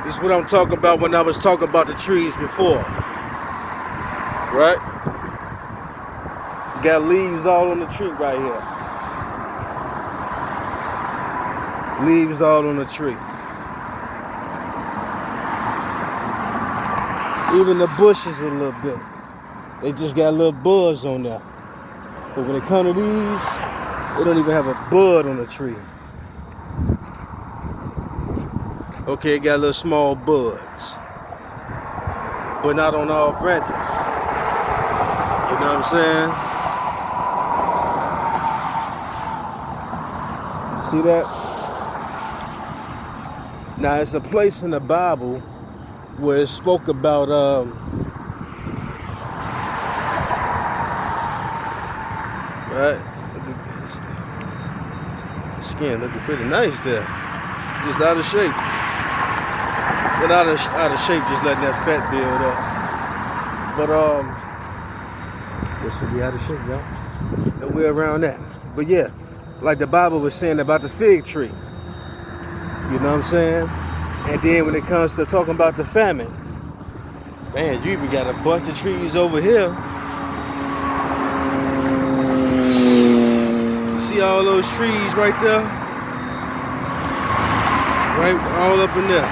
This is what I'm talking about when I was talking about the trees before. Right? Got leaves all on the tree right here. Leaves all on the tree. Even the bushes a little bit. They just got a little buzz on there. But when it comes to these, they don't even have a bud on the tree. Okay, it got little small buds. But not on all branches. You know what I'm saying? See that? Now, it's a place in the Bible where it spoke about right? Skin looking pretty nice there. Just out of shape. But out of shape, just letting that fat build up. But guess we'll be out of shape, y'all. No way around that. But yeah, like the Bible was saying about the fig tree. You know what I'm saying? And then when it comes to talking about the famine, man, you even got a bunch of trees over here. See all those trees right there? Right, all up in there.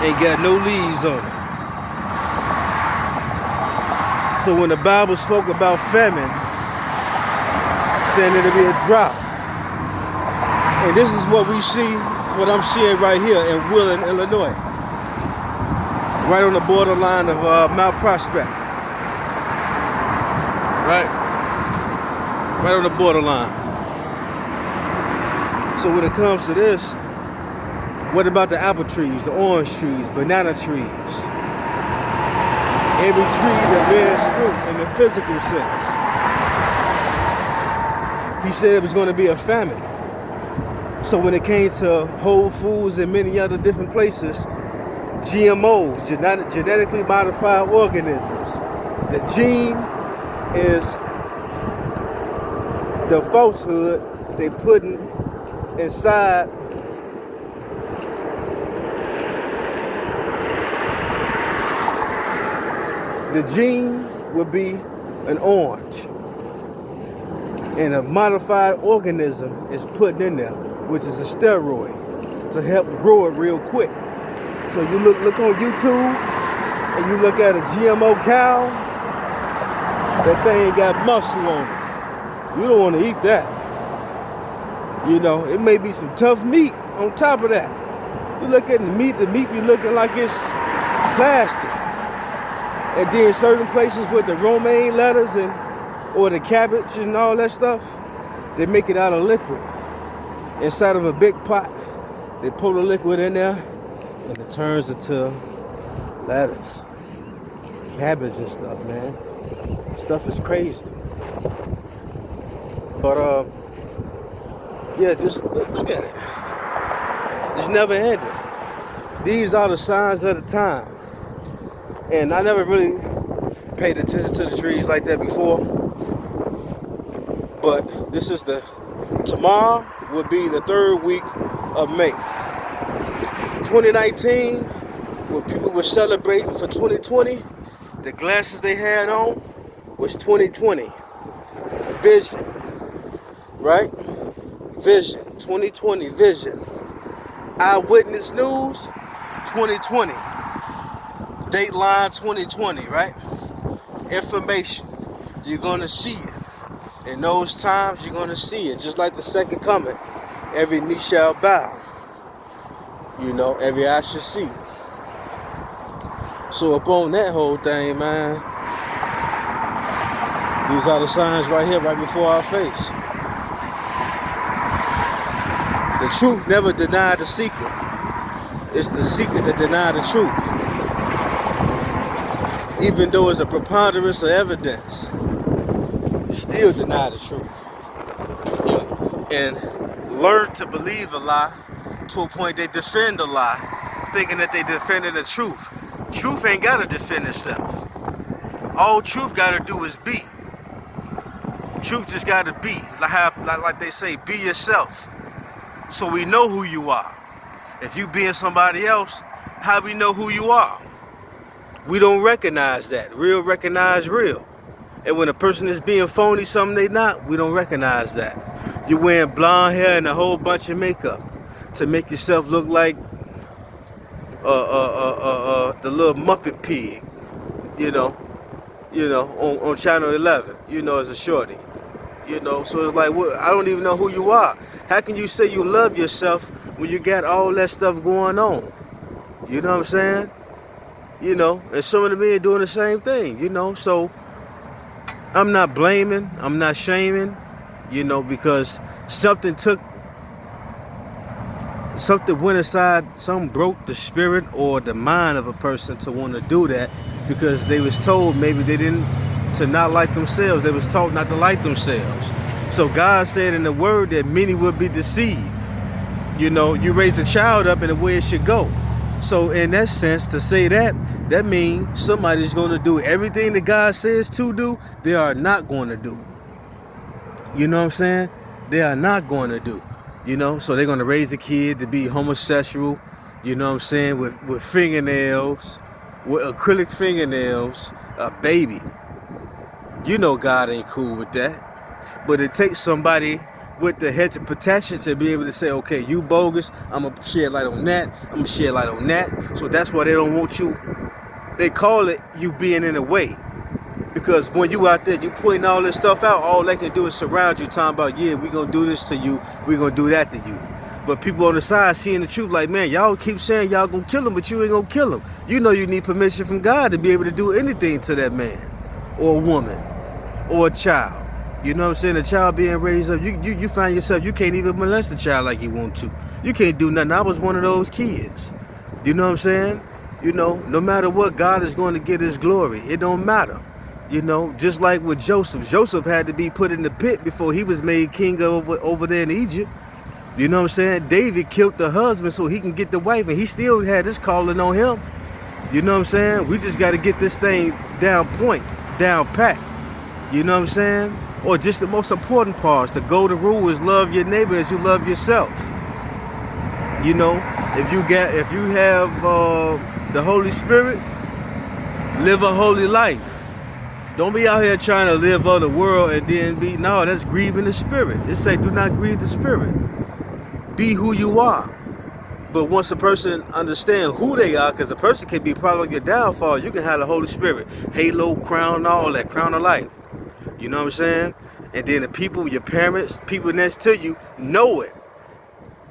Ain't got no leaves on it. So when the Bible spoke about famine, saying it'll be a drought, and this is what we see, what I'm seeing right here in Wheeling, Illinois, right on the borderline of Mount Prospect, right on the borderline. So when it comes to this, what about the apple trees, the orange trees, banana trees? Every tree that bears fruit in the physical sense. He said it was going to be a famine. So when it came to Whole Foods and many other different places, GMOs, genetically modified organisms. The gene is the falsehood they putting inside the gene would be an orange, and a modified organism is put in there, which is a steroid, to help grow it real quick. So you look on YouTube and you look at a GMO cow, that thing got muscle on it. You don't want to eat that. You know, it may be some tough meat on top of that. You look at the meat be looking like it's plastic. And then certain places with the romaine lettuce or the cabbage and all that stuff, they make it out of liquid. Inside of a big pot, they pour the liquid in there, and it turns into lettuce, cabbage and stuff, man. Stuff is crazy. But yeah, just look at it. It's never ending. These are the signs of the time. And I never really paid attention to the trees like that before. But this is tomorrow will be the 3rd week of May. 2019, when people were celebrating for 2020, the glasses they had on was 2020. Vision, right? Vision, 2020 vision. Eyewitness News, 2020. Dateline 2020, right? Information. You're going to see it. In those times, you're going to see it. Just like the second coming. Every knee shall bow. You know, every eye shall see. So upon that whole thing, man, these are the signs right here, right before our face. The truth never denied the seeker. It's the seeker that denied the truth. Even though it's a preponderance of evidence, still deny the truth. And learn to believe a lie to a point they defend a lie, thinking that they defending the truth. Truth ain't got to defend itself. All truth got to do is be. Truth just got to be. Like they say, be yourself. So we know who you are. If you being somebody else, how we know who you are? We don't recognize that. Real recognize real. And when a person is being phony, something they not, we don't recognize that. You're wearing blonde hair and a whole bunch of makeup to make yourself look like the little Muppet Pig, on Channel 11, as a shorty. So it's like, I don't even know who you are. How can you say you love yourself when you got all that stuff going on? You know what I'm saying? And some of the men doing the same thing, so I'm not blaming, I'm not shaming, because something went inside, something broke the spirit or the mind of a person to want to do that because they was told maybe to not like themselves. They was taught not to like themselves. So God said in the word that many would be deceived. You raise a child up in the way it should go. So in that sense, to say that means somebody's going to do everything that God says to do, they are not going to do. You know what I'm saying? They are not going to do. So they're going to raise a kid to be homosexual, with fingernails, with acrylic fingernails, a baby. God ain't cool with that. But it takes somebody with the hedge of protection to be able to say, okay, you bogus, I'm going to shed light on that, I'm going to shed light on that. So that's why they don't want you, they call it you being in the way. Because when you out there, you putting all this stuff out, all they can do is surround you, talking about, yeah, we going to do this to you, we going to do that to you. But people on the side seeing the truth like, man, y'all keep saying y'all going to kill him, but you ain't going to kill him. You need permission from God to be able to do anything to that man or woman or a child. You know what I'm saying? A child being raised up, you find yourself, you can't even molest a child like you want to. You can't do nothing. I was one of those kids. You know what I'm saying? No matter what, God is going to get his glory. It don't matter. Just like with Joseph. Joseph had to be put in the pit before he was made king over there in Egypt. You know what I'm saying? David killed the husband so he can get the wife, and he still had his calling on him. You know what I'm saying? We just got to get this thing down pat. You know what I'm saying? Or just the most important parts. The golden rule is love your neighbor as you love yourself. If you have the Holy Spirit, live a holy life. Don't be out here trying to live of the world and then that's grieving the spirit. It say do not grieve the spirit. Be who you are. But once a person understand who they are, because a person can be part of your downfall, you can have the Holy Spirit, halo, crown, all that, crown of life. You know what I'm saying? And then the people, your parents, people next to you know it.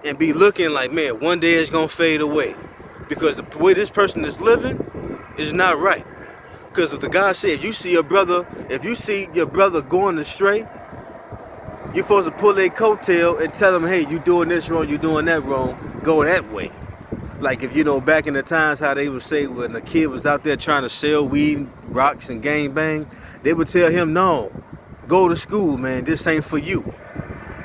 And be looking like, man, one day it's going to fade away. Because the way this person is living is not right. Because if the God said, if you see your brother going astray, you're supposed to pull their coattail and tell them, hey, you doing this wrong, you doing that wrong, go that way. Like if back in the times how they would say when a kid was out there trying to sell weed, rocks, and gang bang, they would tell him, no, go to school, man, this ain't for you.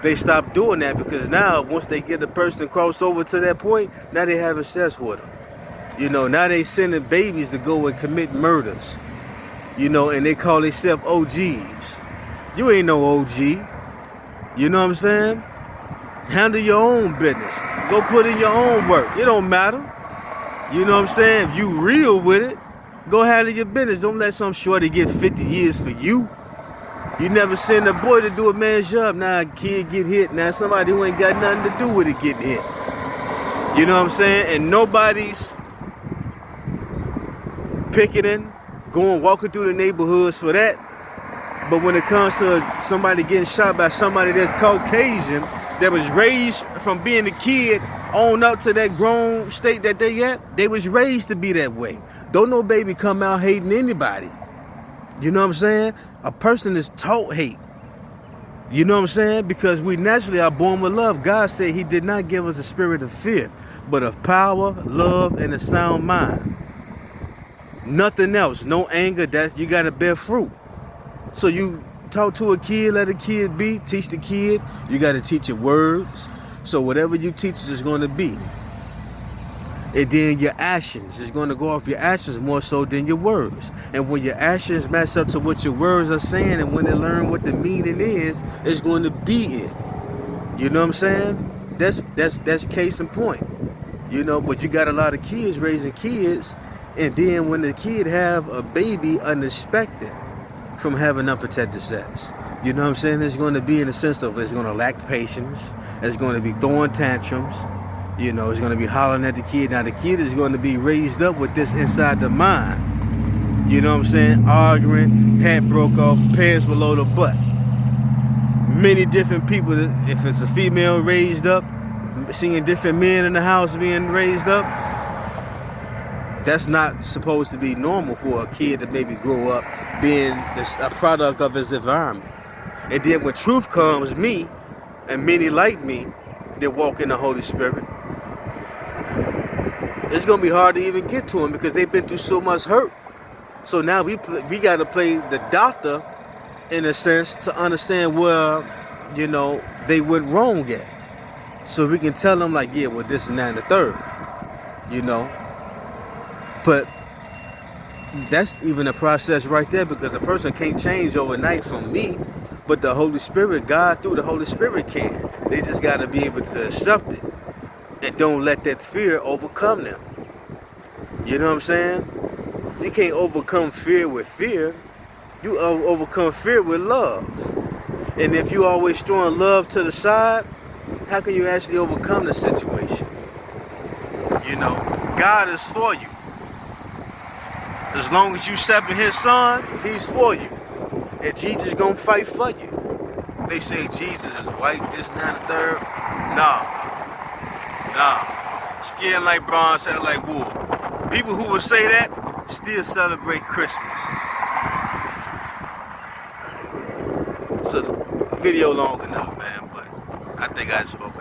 They stopped doing that because now once they get the person crossed over to that point, now they having sex with them. Now they sending babies to go and commit murders. And they call themselves OGs. You ain't no OG. You know what I'm saying? Handle your own business. Go put in your own work. It don't matter. You know what I'm saying? If you real with it, go handle your business. Don't let some shorty get 50 years for you. You never send a boy to do a man's job. Now a kid get hit. Now somebody who ain't got nothing to do with it getting hit. You know what I'm saying? And nobody's picketing, walking through the neighborhoods for that. But when it comes to somebody getting shot by somebody that's Caucasian, that was raised from being a kid on up to that grown state that they at, they was raised to be that way. Don't no baby come out hating anybody. You know what I'm saying? A person is taught hate. You know what I'm saying? Because we naturally are born with love. God said he did not give us a spirit of fear, but of power, love, and a sound mind. Nothing else. No anger. That you got to bear fruit. So you talk to a kid, let a kid be, teach the kid. You got to teach it words. So whatever you teach is going to be. And then your actions is going to go off your actions more so than your words. And when your actions match up to what your words are saying, and when they learn what the meaning is, it's going to be it. You know what I'm saying? That's case in point. You know, but you got a lot of kids raising kids, and then when the kid have a baby unexpected from having unprotected sex, you know what I'm saying? It's going to be in the sense of it's going to lack patience. It's going to be throwing tantrums. You know, it's going to be hollering at the kid. Now, the kid is going to be raised up with this inside the mind. You know what I'm saying? Arguing, hat broke off, pants below the butt. Many different people, if it's a female raised up, seeing different men in the house being raised up, that's not supposed to be normal for a kid to maybe grow up being a product of his environment. And then when truth comes, me, and many like me, that walk in the Holy Spirit, it's going to be hard to even get to them because they've been through so much hurt. So now we got to play the doctor, in a sense, to understand where, you know, they went wrong at. So we can tell them, like, yeah, well, this and that and the third, you know. But that's even a process right there, because a person can't change overnight from me, but the Holy Spirit, God through the Holy Spirit can. They just got to be able to accept it and don't let that fear overcome them. You know what I'm saying? You can't overcome fear with fear. You overcome fear with love. And if you always throwing love to the side, how can you actually overcome the situation? You know, God is for you. As long as you accepting his son, he's for you. And Jesus is going to fight for you. They say Jesus is white, this, and that, and the third. Nah. Skin like bronze, hair like wool. People who would say that still celebrate Christmas. So the video long enough, man, but I think I spoke